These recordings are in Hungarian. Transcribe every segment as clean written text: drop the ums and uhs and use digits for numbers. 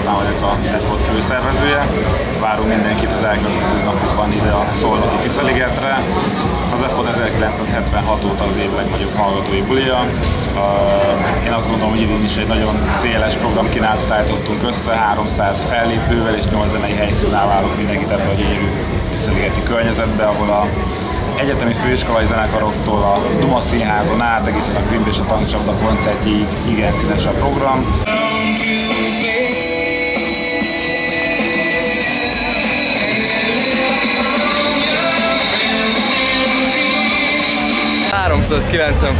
Zoltán vagyok, a EFOT főszervezője. Várunk mindenkit az elkövetkező napokban ide a szolnoki Tiszaligetre. Az EFOT 1976 óta az év legnagyobb hallgatói bulia. Én azt gondolom, hogy idén is egy nagyon széles programkínálatot állítottunk össze, 300 fellépővel és 8 zenei helyszínnel várunk mindenkit ebbe a gyönyörű tiszaligeti környezetbe, ahol a egyetemi főiskolai zenekaroktól a Duma Színházon át, egészen a Quimby és a Tankcsapda koncertjéig igen színes a program.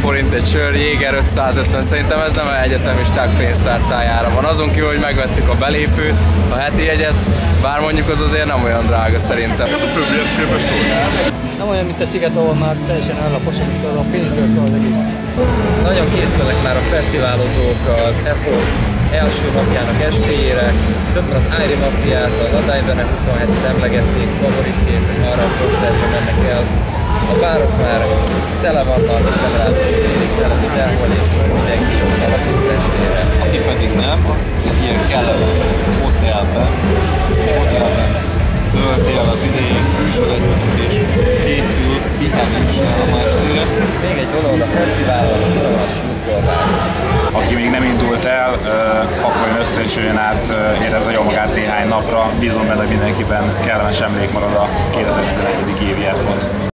forint egy sör, Jéger 550, szerintem ez nem a egyetemisták pénztárcájára van. Azon kívül, hogy megvettük a belépőt, a heti jegyet, bár mondjuk az azért nem olyan drága szerintem. Hát a többihez képest úgy. Nem olyan, mint a Sziget, ahol már teljesen ellapos, amit a pénzről szól az egész. Nagyon készülnek már a fesztiválozók az EFOT első napjának estéjére. Többen az Airy Mafiát, a Ladály Bene 27-et emlegették favoritként, hogy arra a koncertre mennek el. A bárok már tele vannak, legalábbis félig tele mindenhol, és mindenki alapos az estére. Aki pedig nem, az egy ilyen kellemes hotelben tölti el az idejét, külső egy kicsit, és készül pihenőssel a ma estére. Még egy dolog, a fesztiválon a finomas sútgolvás. Aki még nem indult el, pakoljon össze és jöjjön át, érezze jól magát néhány napra. Bízom benne, hogy mindenkiben kellemes emlék marad a 2011. évi EFOT.